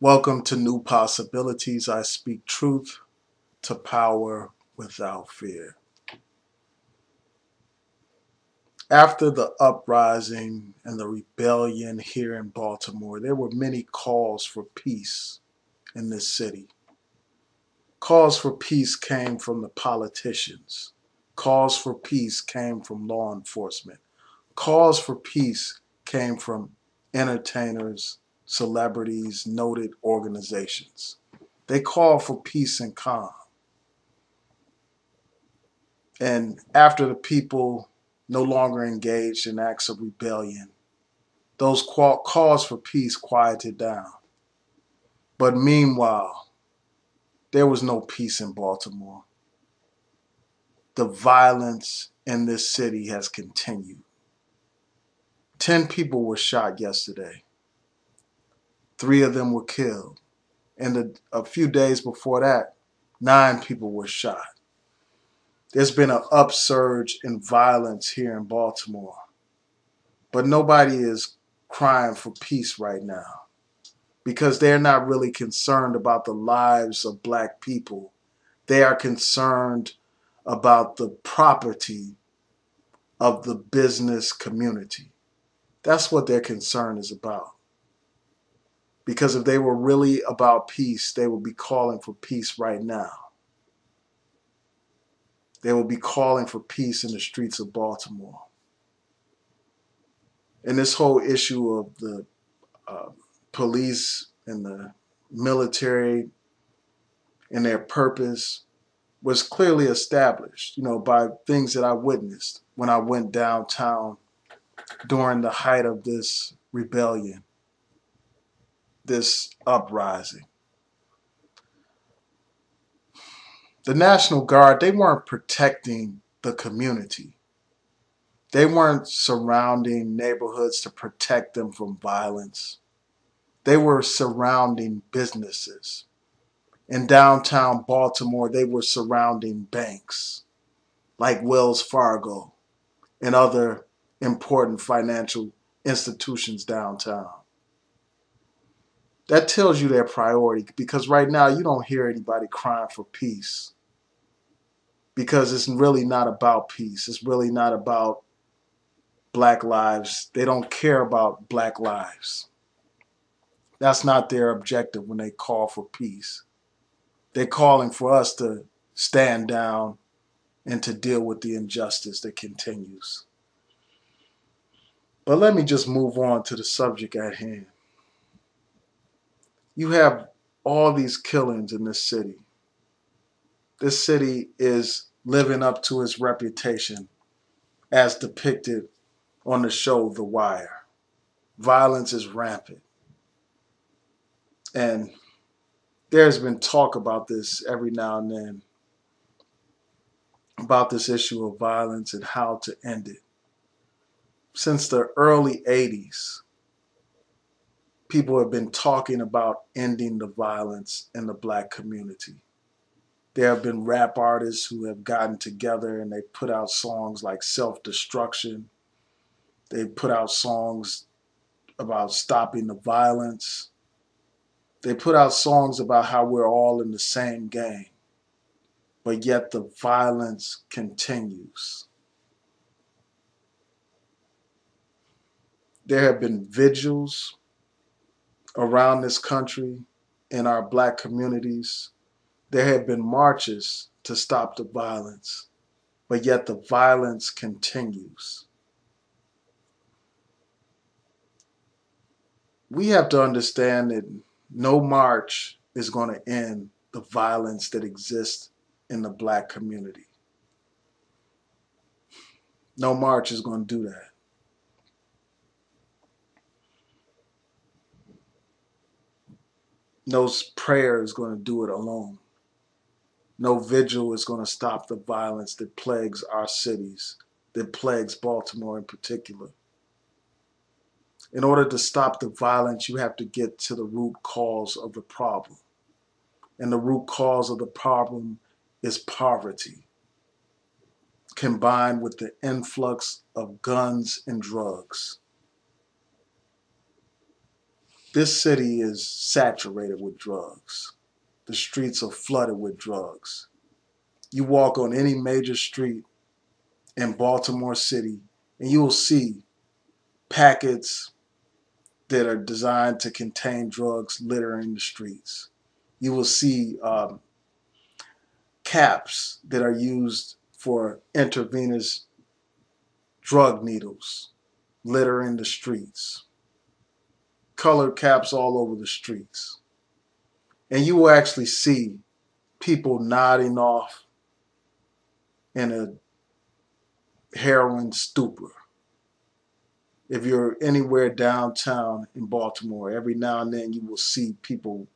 Welcome to New Possibilities. I speak truth to power without fear. After the uprising and the rebellion here in Baltimore, there were many calls for peace in this city. Calls for peace came from the politicians. Calls for peace came from law enforcement. Calls for peace came from entertainers, celebrities, noted organizations. They call for peace and calm. And after the people no longer engaged in acts of rebellion, those calls for peace quieted down. But meanwhile, there was no peace in Baltimore. The violence in this city has continued. 10 people were shot yesterday. 3 of them were killed. And a few days before that, 9 people were shot. There's been an upsurge in violence here in Baltimore. But nobody is crying for peace right now because they're not really concerned about the lives of black people. They are concerned about the property of the business community. That's what their concern is about. Because if they were really about peace, they would be calling for peace right now. They will be calling for peace in the streets of Baltimore. And this whole issue of the police and the military and their purpose was clearly established, by things that I witnessed when I went downtown during the height of this rebellion, this uprising. The National Guard, they weren't protecting the community. They weren't surrounding neighborhoods to protect them from violence. They were surrounding businesses. In downtown Baltimore, they were surrounding banks like Wells Fargo and other important financial institutions downtown. That tells you their priority, because right now you don't hear anybody crying for peace, because it's really not about peace. It's really not about black lives. They don't care about black lives. That's not their objective when they call for peace. They're calling for us to stand down and to deal with the injustice that continues. But let me just move on to the subject at hand. You have all these killings in this city. This city is living up to its reputation as depicted on the show The Wire. Violence is rampant. And there's been talk about this every now and then, about this issue of violence and how to end it. Since the early 80s, people have been talking about ending the violence in the black community. There have been rap artists who have gotten together and they put out songs like Self-Destruction. They put out songs about stopping the violence. They put out songs about how we're all in the same game, but yet the violence continues. There have been vigils around this country in our black communities. There have been marches to stop the violence, but yet the violence continues. We have to understand that no march is going to end the violence that exists in the black community. No march is going to do that. No prayer is going to do it alone. No vigil is going to stop the violence that plagues our cities, that plagues Baltimore in particular. In order to stop the violence, you have to get to the root cause of the problem. And the root cause of the problem is poverty, combined with the influx of guns and drugs. This city is saturated with drugs. The streets are flooded with drugs. You walk on any major street in Baltimore City and you will see packets that are designed to contain drugs littering the streets. You will see caps that are used for intravenous drug needles littering the streets, colored caps all over the streets. And you will actually see people nodding off in a heroin stupor. If you're anywhere downtown in Baltimore, every now and then you will see people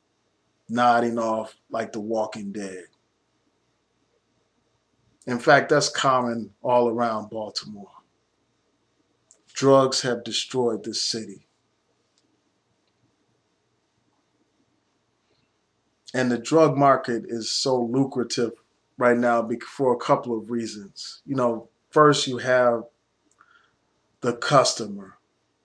nodding off like the Walking Dead. In fact, that's common all around Baltimore. Drugs have destroyed this city. And the drug market is so lucrative right now for a couple of reasons. First you have the customer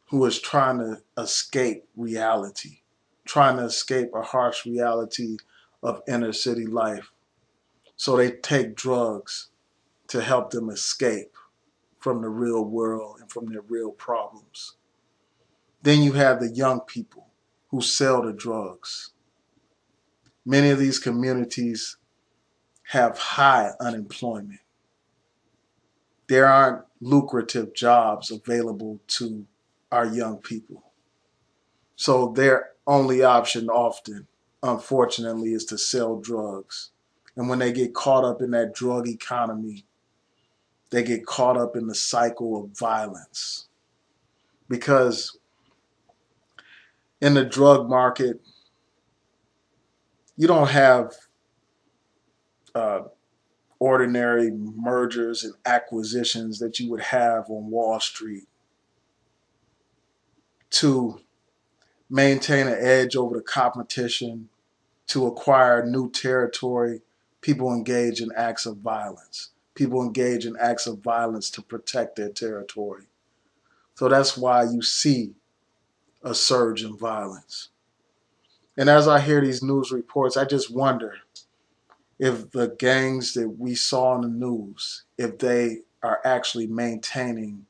who is trying to escape reality, trying to escape a harsh reality of inner city life. So they take drugs to help them escape from the real world and from their real problems. Then you have the young people who sell the drugs. Many of these communities have high unemployment. There aren't lucrative jobs available to our young people. So their only option often, unfortunately, is to sell drugs. And when they get caught up in that drug economy, they get caught up in the cycle of violence. Because in the drug market, you don't have uh, ordinary mergers and acquisitions that you would have on Wall Street to maintain an edge over the competition, to acquire new territory. People engage in acts of violence. People engage in acts of violence to protect their territory. So that's why you see a surge in violence. And as I hear these news reports, I just wonder if the gangs that we saw in the news, if they are actually maintaining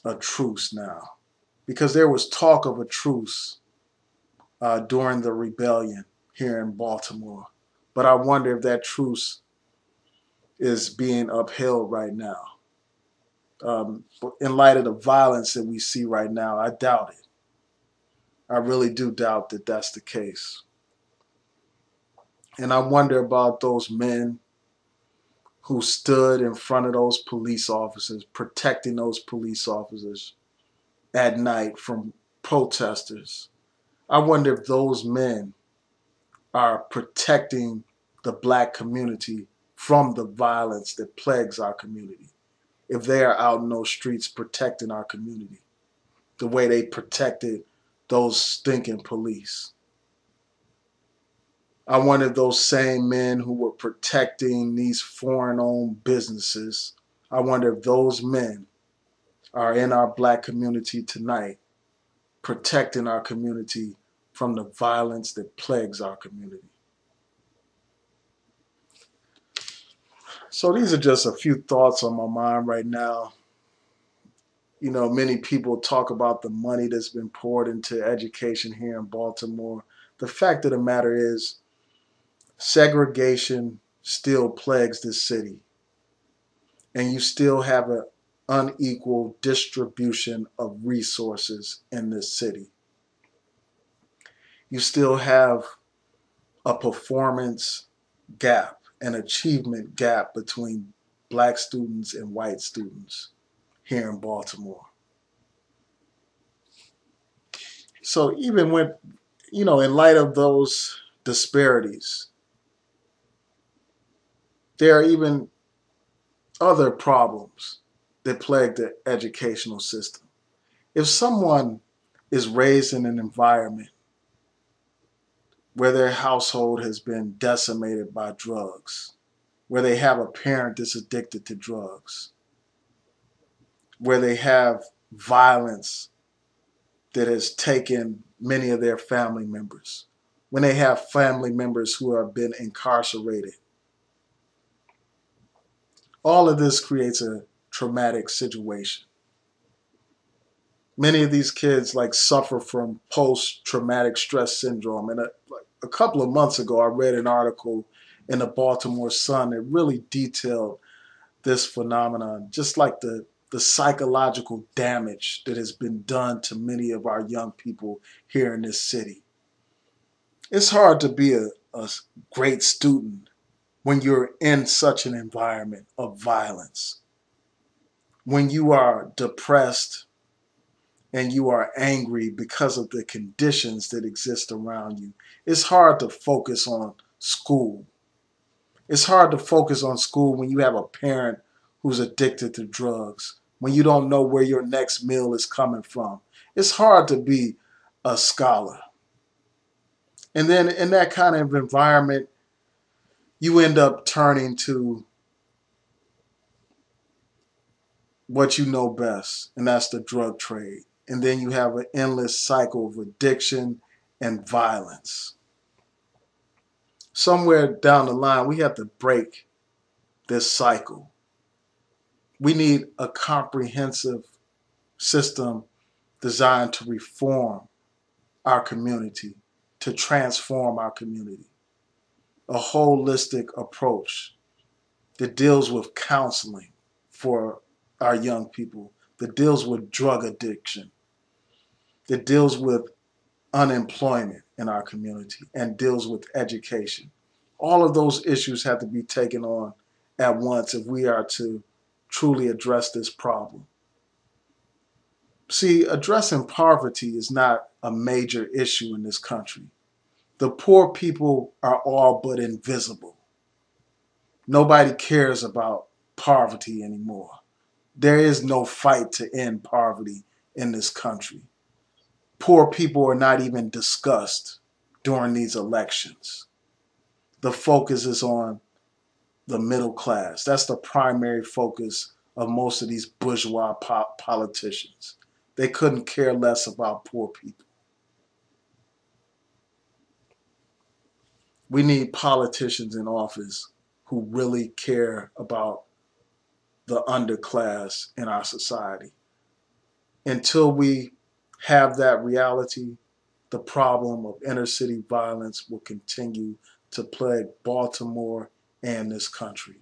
a truce now. Because there was talk of a truce during the rebellion here in Baltimore. But I wonder if that truce is being upheld right now. In light of the violence that we see right now, I doubt it. I really do doubt that that's the case. And I wonder about those men who stood in front of those police officers, protecting those police officers at night from protesters. I wonder if those men are protecting the black community from the violence that plagues our community. If they are out in those streets protecting our community the way they protected those stinking police. I wonder if those same men who were protecting these foreign-owned businesses, I wonder if those men are in our black community tonight, protecting our community from the violence that plagues our community. So these are just a few thoughts on my mind right now. Many people talk about the money that's been poured into education here in Baltimore. The fact of the matter is, segregation still plagues this city, and you still have an unequal distribution of resources in this city. You still have a performance gap, an achievement gap between black students and white students here in Baltimore. So even when, in light of those disparities, there are even other problems that plague the educational system. If someone is raised in an environment where their household has been decimated by drugs, where they have a parent that's addicted to drugs, where they have violence that has taken many of their family members, when they have family members who have been incarcerated. All of this creates a traumatic situation. Many of these kids suffer from post-traumatic stress syndrome. And a couple of months ago, I read an article in the Baltimore Sun that really detailed this phenomenon, just like the psychological damage that has been done to many of our young people here in this city. It's hard to be a great student when you're in such an environment of violence, when you are depressed and you are angry because of the conditions that exist around you. It's hard to focus on school. It's hard to focus on school when you have a parent who's addicted to drugs, when you don't know where your next meal is coming from. It's hard to be a scholar. And then in that kind of environment, you end up turning to what you know best, and that's the drug trade. And then you have an endless cycle of addiction and violence. Somewhere down the line, we have to break this cycle. We need a comprehensive system designed to reform our community, to transform our community. A holistic approach that deals with counseling for our young people, that deals with drug addiction, that deals with unemployment in our community, and deals with education. All of those issues have to be taken on at once if we are to truly address this problem. See, addressing poverty is not a major issue in this country. The poor people are all but invisible. Nobody cares about poverty anymore. There is no fight to end poverty in this country. Poor people are not even discussed during these elections. The focus is on the middle class. That's the primary focus of most of these bourgeois politicians. They couldn't care less about poor people. We need politicians in office who really care about the underclass in our society. Until we have that reality, the problem of inner city violence will continue to plague Baltimore and this country.